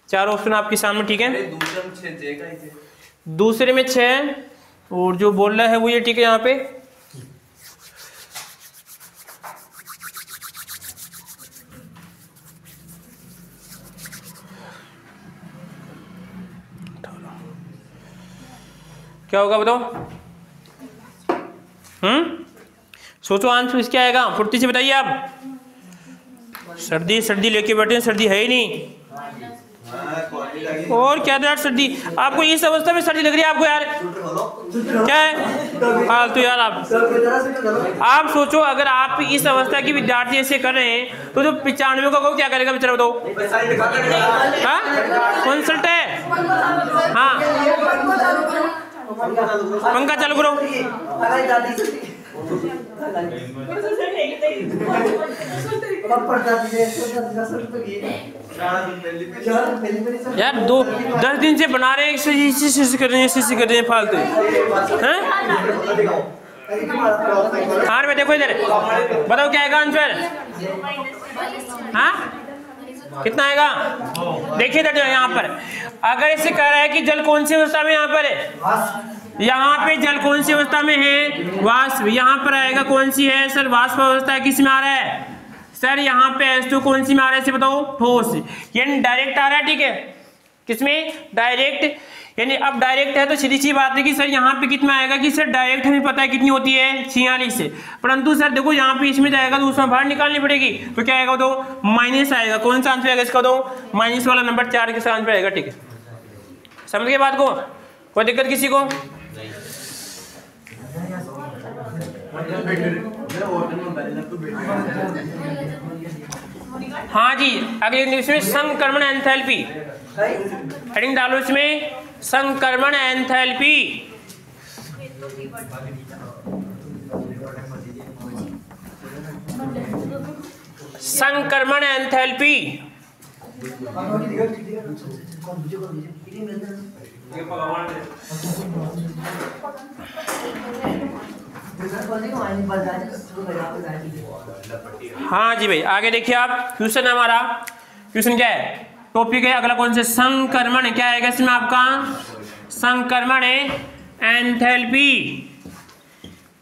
चार ऑप्शन आपके सामने, ठीक है। दूसरे में 6 और जो बोल रहा है वो ये, ठीक है। यहाँ पे क्या होगा बताओ? सोचो आंसर इसका आएगा, फुर्ती से बताइए आप। सर्दी सर्दी लेके बैठे हैं, सर्दी है ही नहीं। और क्या यार सर्दी, आपको इस अवस्था में सर्दी लग रही है आपको यार? क्या है फालतू यार आप सोचो, अगर आप इस अवस्था की विद्यार्थी ऐसे कर रहे हैं तो जो 95 का क्या करेगा बेचारा बताओ? कंसल्ट है। हाँ पंखा चालू करो। यार 10 दिन से बना रहे हैं, कर रहे हैं फालतू हैं। हाँ देखो इधर, बताओ क्या आएगा आंसर? हाँ कितना आएगा? देखिए इधर यहाँ पर, अगर इसे कह रहा है कि जल कौन सी अवस्था में यहाँ पर है, यहाँ पे जल कौन सी अवस्था में है? वाष्प। यहाँ पर आएगा कौन सी है सर? वाष्प अवस्था। किस में आ रहा है सर? यहाँ पे H2 कौन सी में आ रहा है इसे बताओ? ठोस। यानी डायरेक्ट आ रहा है, ठीक है। किसमें? डायरेक्ट। यानी अब डायरेक्ट है तो सीधी सी बात है कि सर यहाँ पे कितना आएगा कि सर डायरेक्ट हमें पता है कितनी होती है 46 से, परंतु सर देखो यहाँ पे इसमें जाएगा तो उसमें बाहर निकालनी पड़ेगी, तो क्या आएगा दो? माइनस आएगा। कौन सा आंसर आएगा इसका? दो माइनस वाला नंबर 4 के आंसर आएगा, ठीक है। समझ गए बात को? कोई दिक्कत किसी को? हाँ जी, अगले इसमें संक्रमण एंथैल्पी हेडिंग डालो, इसमें संक्रमण एंथैल्पी। संक्रमण एंथैल्पी हाँ जी भाई, आगे देखिए आप। क्वेश्चन हमारा, क्वेश्चन क्या है? टॉपिक है अगला कौन से? संक्रमण। क्या आएगा इसमें आपका? संक्रमण एंथैल्पी।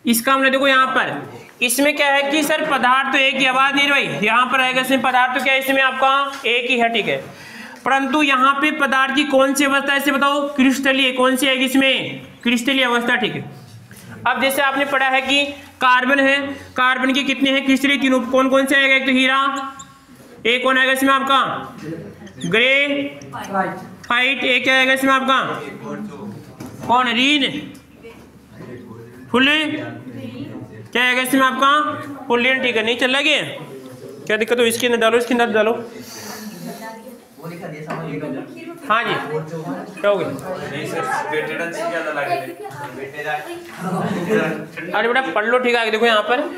इसका हमने देखो यहाँ पर, इसमें क्या है कि सर पदार्थ तो एक ही, आवाज नहीं भाई। यहाँ पर आएगा इसमें पदार्थ तो क्या है इसमें आपका? एक ही है, ठीक है। परंतु यहाँ पे पदार्थ की कौन सी अवस्था है इसे बताओ? क्रिस्टलीय। कौन सी आएगी इसमें? क्रिस्टलीय अवस्था, ठीक है। अब जैसे आपने पढ़ा है कि कार्बन है, कार्बन के कितने हैं क्रिस्टलीय? तीनों। कौन कौन से आएगा? एक तो हीरा, एक कौन आएगा इसमें आपका? ग्रेफाइट। एक क्या आएगा इसमें आपका? कौन? रीन। फुल्ली। क्या आएगा इसमें आपका? फुल्लियन, ठीक है। नहीं चल रहा क्या दिक्कत हो? इसके अंदर डालो, इसके अंदर डालो। हाँ जी, क्या हो गया? अरे बेटा पढ़ लो, ठीक है। देखो यहाँ पर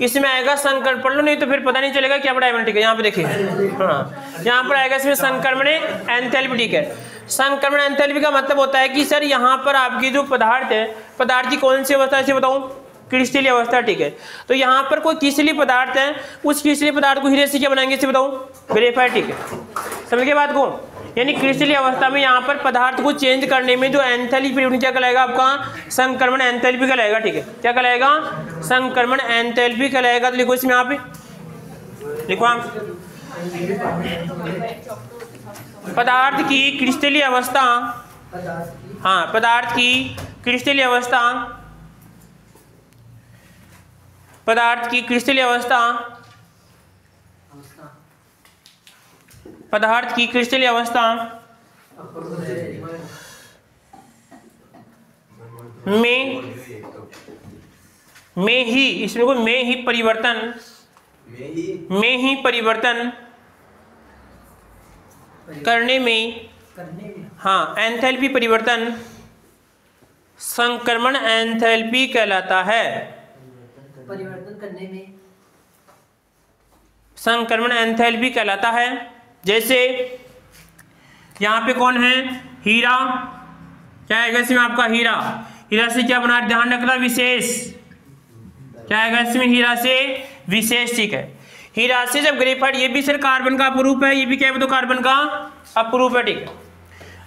इसमें आएगा संक्रमण, पढ़ लो नहीं तो फिर पता नहीं चलेगा क्या पढ़ा है, ठीक है। यहाँ पे देखिए, हाँ यहाँ पर आएगा इसमें संक्रमण एंथैल्पी, ठीक है। संक्रमण एंथैल्पी का मतलब होता है कि सर यहाँ पर आपकी जो पदार्थ है, पदार्थ की कौन सी अवस्था है बताऊँ? क्रिस्टलीय अवस्था, ठीक है। तो यहाँ पर कोई क्रिस्टलीय पदार्थ है, उस क्रिस्टलीय पदार्थ को हीरे से क्या बनाएंगे इसे बताओ? ग्रेफाइट, ठीक है। समझ गए बात को? यानी क्रिस्टलीय अवस्था में यहाँ पर पदार्थ को चेंज करने में जो एंथैल्पी क्या कहलाएगा आपका? संक्रमण एंथैल्पी कहलाएगा, ठीक है। क्या कहलाएगा? संक्रमण एंथैल्पी कहलाएगा। तो लिखो इसमें, यहाँ पे लिखो आप, पदार्थ की क्रिस्टलीय अवस्था। हाँ, पदार्थ की क्रिस्टलीय अवस्था, पदार्थ की क्रिस्टलीय अवस्था, पदार्थ की क्रिस्टलीय अवस्था में ही, इसमें को में ही परिवर्तन, में ही परिवर्तन करने में, हाँ एंथैल्पी परिवर्तन संक्रमण एंथैल्पी कहलाता है। परिवर्तन करने में संक्रमण एंथैल्पी कहलाता है। जैसे यहाँ पे कौन है, हीरा, क्या आएगा इसमें आपका हीरा, हीरा से क्या बना, ध्यान रखना विशेष, क्या आएगा इसमें, हीरा से विशेष, ठीक है। हीरा से जब ग्रेफाइट, ये भी सर कार्बन का अपरूप है, ये भी क्या है, तो कार्बन का अपरूप है, ठीक है।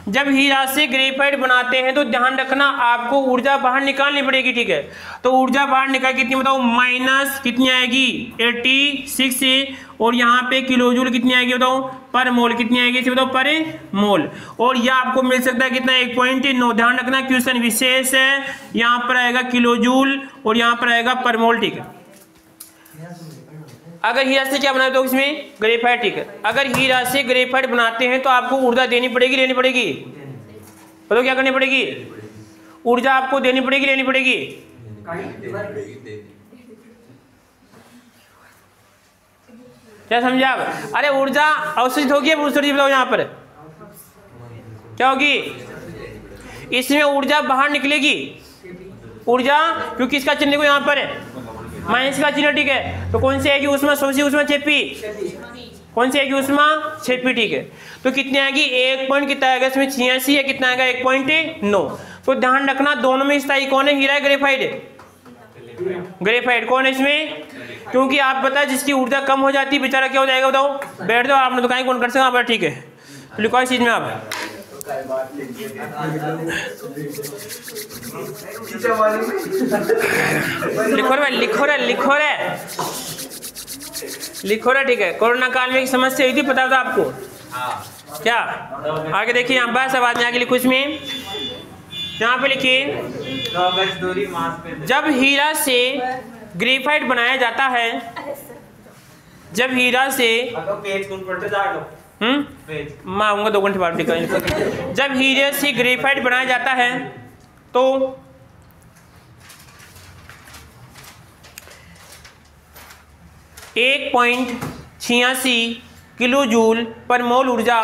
जब हीरा से ग्रेफाइट बनाते हैं तो ध्यान रखना आपको ऊर्जा बाहर निकालनी पड़ेगी, ठीक है। तो ऊर्जा बाहर निकाल कितनी बताओ, माइनस कितनी आएगी 86 से, और यहाँ पे किलोजूल कितनी आएगी बताओ, पर मोल कितनी आएगी इसे बताओ, पर मोल, और यह आपको मिल सकता है कितना, 1.9। ध्यान रखना क्वेश्चन विशेष है, यहाँ पर आएगा किलोजूल और यहाँ पर आएगा पर मोल, ठीक है। अगर हीरा से क्या बनाते हो इसमें, ग्रेफाइट, ठीक है। अगर हीरा से ग्रेफाइट बनाते हैं तो आपको ऊर्जा देनी पड़ेगी, लेनी पड़ेगी, बताओ क्या करनी पड़ेगी, ऊर्जा आपको देनी पड़ेगी, लेनी पड़ेगी, क्या समझा आप? अरे ऊर्जा अवशोषित होगी, बताओ यहाँ पर क्या होगी, इसमें ऊर्जा बाहर निकलेगी, ऊर्जा, क्योंकि इसका चिन्ह को यहाँ पर है माइनस का चिन्ह, ठीक है। तो कौन सी आएगी उष्मा, शोषी उष्मा छेपी, कौन सी आएगी उष्मा छेपी, ठीक है। तो कितनी आएगी, 1 पॉइंट कितना आएगा इसमें, 86 है, कितना आएगा 1.9। तो ध्यान रखना दोनों में स्थायी कौन है, हीरा है ग्रेफाइट है, ग्रेफाइट कौन है इसमें, क्योंकि आप पता है जिसकी ऊर्जा कम हो जाती है बेचारा क्या हो जाएगा बताओ, बैठ जाओ, आपने तो कहीं कौन कर सका, ठीक है। तो लिखो इस चीज में आप, लिखो रे, ठीक है। कोरोना काल में एक समस्या हुई थी, पता था आपको क्या, आगे देखिए यहाँ बस आवाज में आगे लिखो, इसमें यहाँ पे लिखिए, जब हीरा से ग्रेफाइट बनाया जाता है, जब हीरा से मैं आऊंगा 2 घंटे बाद, जब हीरे से ग्रेफाइट बनाया जाता है तो एक 1.86 किलो जूल पर मोल ऊर्जा,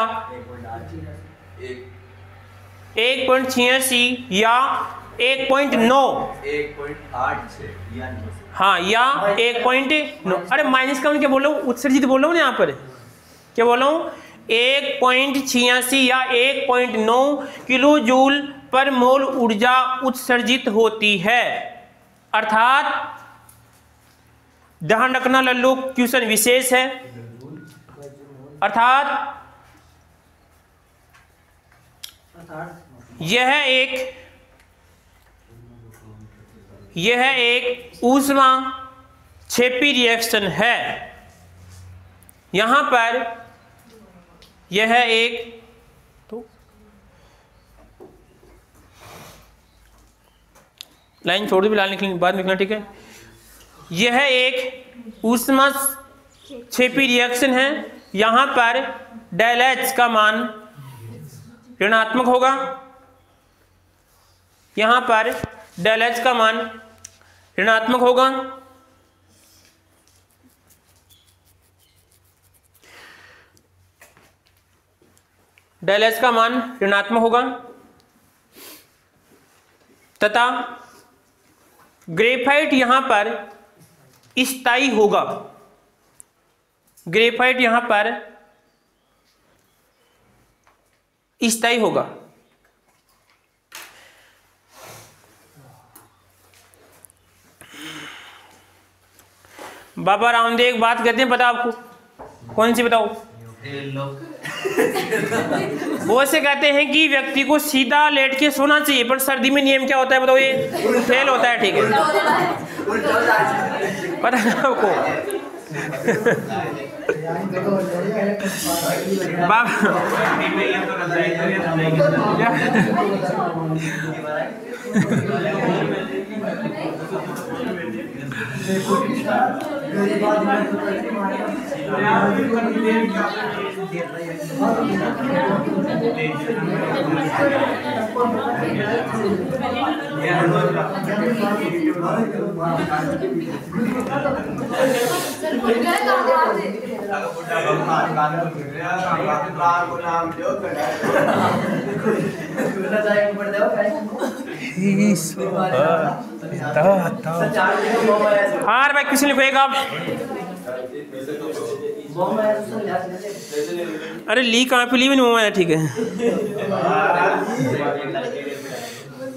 1.86 या 1.9, 1.8 हाँ, या 1.9, अरे माइनस का मैं क्या बोल रहा हूँ, उत्सर्जित बोल रहा हूँ ना यहाँ पर, क्या बोल रहा हूँ, 1.86 या 1.9 किलो जूल पर मोल ऊर्जा उत्सर्जित होती है। अर्थात ध्यान रखना लल्लू क्वेश्चन विशेष है, अर्थात यह एक ऊष्मा छेपी रिएक्शन है। यहां पर यह एक, तो लाइन छोड़ दो, फिलहाल निकलेंगे बाद में लिखना, ठीक है। यह एक ऊष्मा छेपी रिएक्शन है, यहां पर डेल एच का मान ऋणात्मक होगा, यहां पर डेल एच का मान ऋणात्मक होगा, डेल एच का मान ऋणात्मक होगा, तथा ग्रेफाइट यहां पर स्थायी होगा, ग्रेफाइट यहां पर स्थायी होगा। बाबा रामदेव एक बात कहते हैं, पता आपको, कौन सी बताओ, वो से कहते हैं कि व्यक्ति को सीधा लेट के सोना चाहिए, पर सर्दी में नियम क्या होता है बताओ, ये फेल होता है, ठीक है, पता है आपको। हाँ भाई, किसी लिखेगा आप बॉम्ब आया तो सर याद ले। अरे ली कहाँ पे ली मैंने वो आया ठीक है।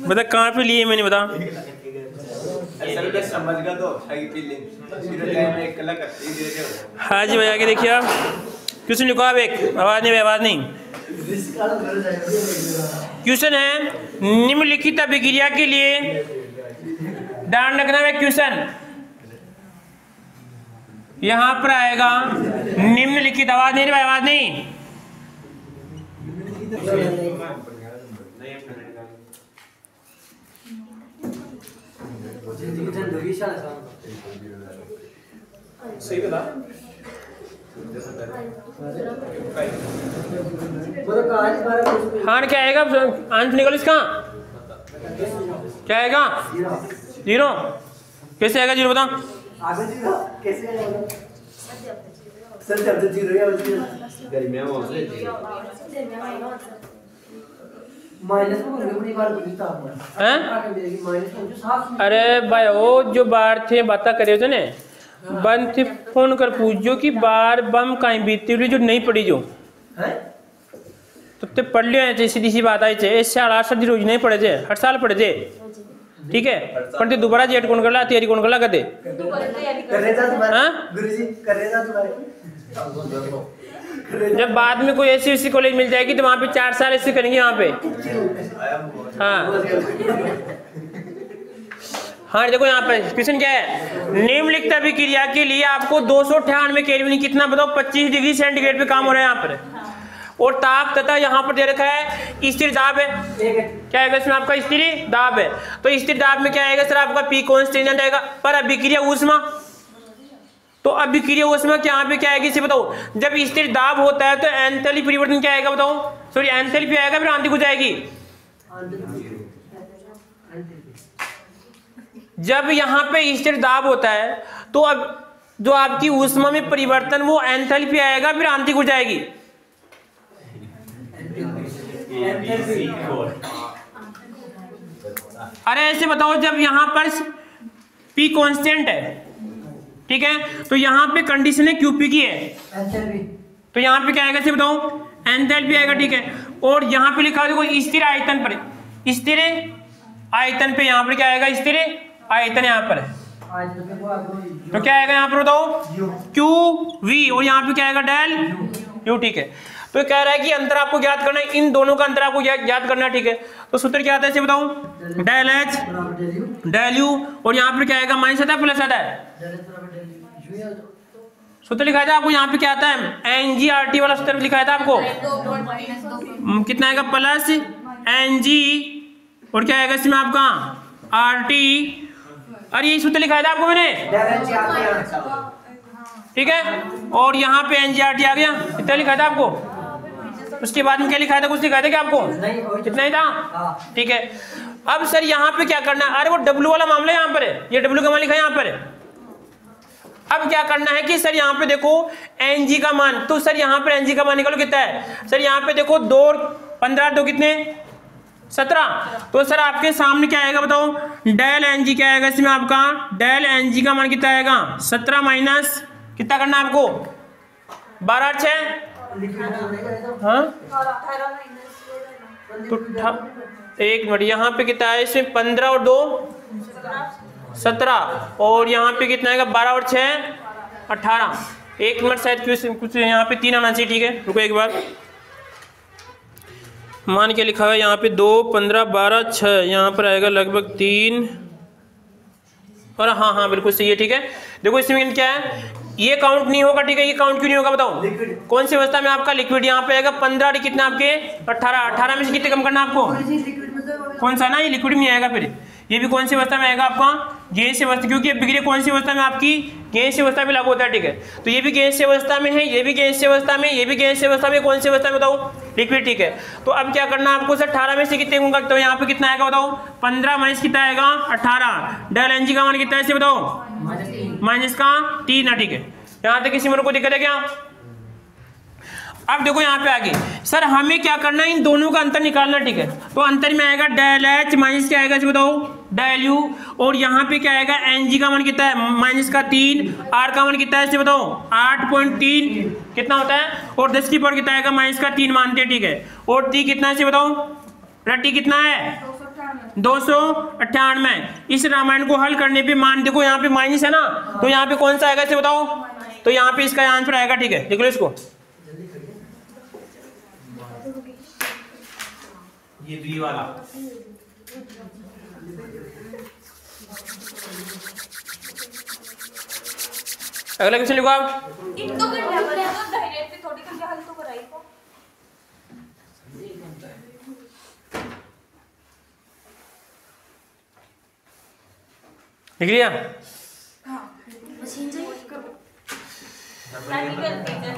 बता कहाँ पे लिए मैंने बता। असल में समझ गया तो अच्छा ही फीलिंग फिर टाइम में एक कला करती दे दे। हाँ जी भैया के देखिए आप क्वेश्चन लिखो आप एक आवाज नहीं। क्वेश्चन है निम्नलिखित अभिक्रिया के लिए ध्यान रखना है क्वेश्चन यहां पर आएगा निम्नलिखित आवाज नहीं सही बता हाँ क्या आएगा आंसर निकल इसका क्या आएगा 0 कैसे आएगा 0 बता आगे जीरो कैसे आएगा सर जब तक जीरो या गर्मी में माइनस में बड़ी बार बोलता हूं हैं माइनस में जो साफ अरे भाई वो जो बार थे बात करे थे ने बन थे फोन कर पूछो कि बार बम कहीं बीतती हुई जो नहीं पड़ी जो है तो ते पढ़ लियो सीधी सी बात आई थे इस साल 8 सर्दी रोज नहीं पढ़े थे हर साल पढ़े थे ठीक है पर ते दोबारा जेट कौन करला तैयारी कौन करला करते कर रहे था तुम्हारे हां गुरुजी कर रहे था तुम्हारे जब बाद में कोई ऐसी कॉलेज मिल जाएगी तो वहां पे 4 साल ऐसे करेंगे वहां पे हाँ देखो यहाँ पे क्वेश्चन क्या है निम्नलिखित अभिक्रिया के लिए आपको 298 केल्विन कितना बताओ 25 डिग्री सेंटीग्रेड पे काम हो रहा है यहाँ पर और ताप तथा यहाँ पर दे रखा है स्थिर दाब है क्या आएगा इसमें आपका स्थिर दाब है तो स्थिर दाब में क्या आएगा सर आपका पी कांस्टेंट आएगा पर अभिक्रिया ऊष्मा तो अभिक्रिया ऊष्मा के यहाँ पे क्या आएगी इसे बताओ जब स्थिर दाब होता है तो एंथैल्पी परिवर्तन क्या आएगा बताओ सॉरी एंथैल्पी आएगा फिर आंतरिक हो जाएगी जब यहाँ पे स्थिर दाब होता है तो अब जो आपकी ऊष्मा में परिवर्तन वो एंथैल्पी आएगा फिर आंतरिक हो जाएगी अरे ऐसे बताओ जब यहाँ पर P कांस्टेंट है ठीक है तो यहाँ पे कंडीशन है QP की है तो यहाँ पे क्या आएगा इसे बताओ एंथैल्पी आएगा ठीक है और यहाँ पे लिखा देखो स्थिर आयतन पर स्थिर आयतन पे यहाँ पर क्या आएगा स्थिर आयतन यहाँ पर है तो क्या आएगा यहाँ पर बताओ QV और यहाँ पे क्या आएगा डेल U ठीक है तो कह रहा है कि अंतर आपको ज्ञात करना है इन दोनों का अंतर आपको ज्ञात करना है ठीक है तो सूत्र क्या आता है इसे बताऊं डेल H डेल U और यहाँ पर क्या आएगा माइनस आता है प्लस आता है सूत्र लिखा था आपको यहाँ पे क्या आता है NGRT वाला सूत्र लिखा था आपको कितना आएगा प्लस NG और क्या आएगा इसमें आपका RT अरे ये सूत्र लिखा था आपको मैंने ठीक है और यहाँ पे NGRT आ गया कितना लिखा था आपको उसके बाद में क्या लिखा था कुछ लिखा था क्या आपको कितना ही था ठीक है अब सर यहाँ पे क्या करना है अरे वो W वाला मामला यहाँ पर है ये W का मान लिखा है यहाँ पर अब क्या करना है कि सर यहाँ पे देखो NG का मान तो सर यहाँ पर NG का मान निकालो कितना है सर यहाँ पे देखो 2 15 2 कितने 17 तो सर आपके सामने क्या आएगा बताओ डेल NG क्या आएगा इसमें आपका डेल NG का मान कितना आएगा 17 माइनस कितना करना है आपको 12 6 हाँ तो एक मिनट यहाँ पे कितना है इसमें 15 और 2 17 और यहाँ पे कितना आएगा 12 और 6 18 एक मिनट शायद कुछ यहाँ पे 3 आना चाहिए ठीक है रुको एक बार मान के लिखा है यहाँ पे 2 15 12 6 यहाँ पर आएगा लगभग 3 और हाँ बिल्कुल सही है ठीक है देखो इसमें क्या है ये काउंट नहीं होगा ठीक है ये काउंट क्यों नहीं होगा बताओ कौन सी अवस्था में आपका लिक्विड यहाँ पे आएगा 15 कितना आपके 18 में से कितने कम करना आपको कौन सा ना ये लिक्विड में आएगा फिर ये भी कौन सी अवस्था में आएगा आपका गैस अवस्था क्योंकि अभिक्रिया कौन सी अवस्था में आपकी गैस अवस्था में लागू होता है ठीक है तो ये भी गैस अवस्था में है ये भी गैस अवस्था में ये भी गैस अवस्था में कौन सी अवस्था में बताओ लिक्विड ठीक है तो अब क्या करना है आपको सर 18 में से कितने होगा तो यहाँ पे कितना आएगा बताओ 15 माइनस कितना आएगा 18 डेल एनजी का मान कितना है इसे बताओ माइनस का 3 ना ठीक है यहाँ तक किसी मेरे को दिक्कत है क्या अब देखो यहाँ पे आगे सर हमें क्या करना है इन दोनों का अंतर निकालना ठीक है तो अंतर में आएगा डेल एच माइनस क्या आएगा इसे बताओ वैल्यू, और यहाँ पे क्या आएगा एनजी का मान कितना है माइनस का 3, आर का मान कितना है इससे बताओ 8.3 कितना होता है, और 10 की पावर कितना आएगा माइनस का 3 मानते हैं, ठीक है। और टी कितना है इसे बताओ, टी कितना है 298। इस रामायण को हल करने पे मान देखो यहाँ पे माइनस है ना, तो यहाँ पे कौन सा आएगा इसे बताओ, तो यहाँ पे इसका आंसर आएगा, ठीक है। देख लो इसको, ये बी वाला। अगला क्वेश्चन लिखो आप। इनको कर लिया मैंने तो धैर्य से थोड़ी करके हल तो कराई को। लिख लिया? हां मशीन चाहिए नहीं करती है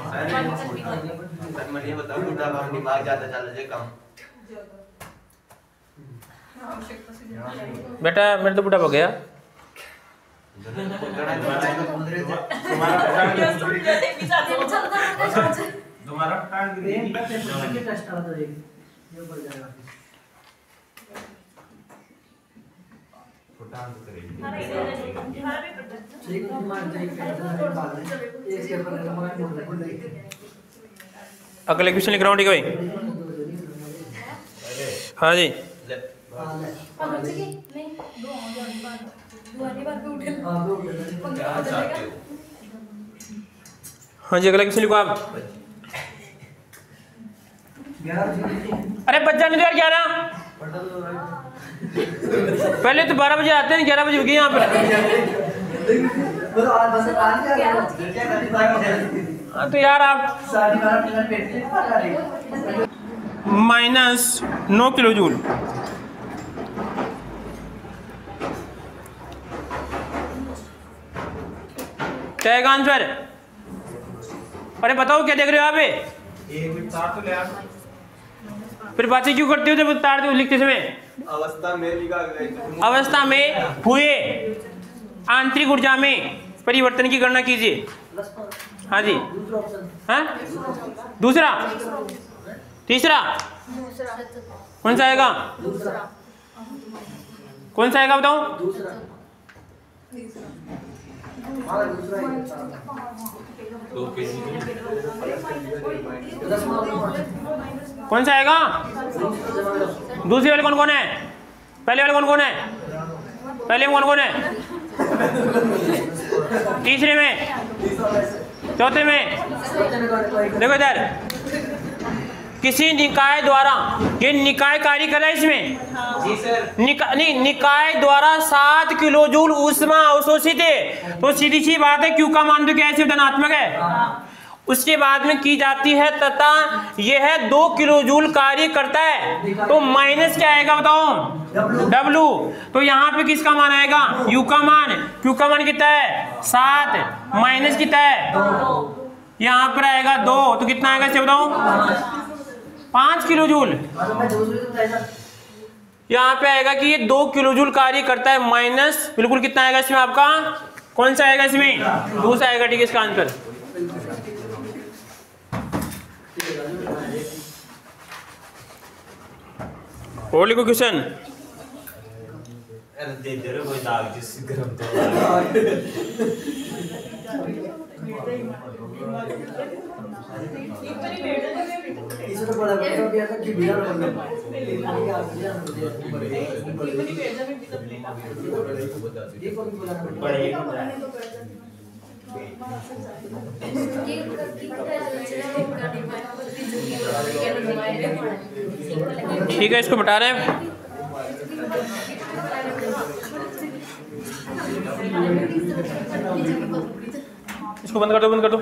सर मुझे बताओ बुढ़ा बाप दिमाग ज्यादा चल जाए कम। बेटा मेरे तो बुढ़ा हो गया। अगले क्वेश्चन लिख रहा हूँ, ठीक है भाई? हाँ जी हाँ जी, अगला क्वेश्चन लिखो आप। अरे बच जाने दो यार 11, पहले तो 12 बजे आते हैं, 11 बजे हो गए यहाँ पर। हाँ तो यार आप -9 किलो जूल क्या है आंसर? अरे बताओ क्या देख रहे हो आप? तार तो ले आ। फिर बातें क्यों करते हो जब तार लिखते समय? अवस्था में लिखा गया, अवस्था में हुए आंतरिक ऊर्जा में परिवर्तन की गणना कीजिए। हाँ जी, हाँ दूसरा, तीसरा कौन सा आएगा? कौन सा आएगा बताओ? कौन सा आएगा? दूसरे वाले कौन कौन है? पहले वाले कौन कौन है? पहले में कौन कौन है? तीसरे में, चौथे में? देखो इधर, किसी निकाय द्वारा, ये निकाय कार्य कर रहा है इसमें। जी सर। निकाय द्वारा 7 किलो जूल ऊष्मा अवशोषित है, तो सीधी सी बात है क्यू का मान तो क्या है धनात्मक है। उसके बाद में की जाती है तथा यह 2 किलो जूल कार्य करता है, तो माइनस क्या आएगा बताओ? W। तो यहाँ पे किसका मान आएगा? U का मान। Q का मान कितना है? 7, माइनस कितना है? यहाँ पर आएगा 2, तो कितना आएगा इसे बताओ? 5 किलो जूल। यहाँ पे आएगा कि ये 2 किलो जूल कार्य करता है, माइनस बिल्कुल कितना आएगा इसमें आपका? कौन सा आएगा इसमें? दूसरा आएगा, ठीक है इसका आंसर। और लिखो क्वेश्चन। दे दे रे कोई दाग जिस गरम तो इसको बड़ा बड़ा दिया था कि बिना मतलब ये कौन बोला? ठीक है, इसको बता रहे हैं। इसको बंद कर दो, बंद कर दो।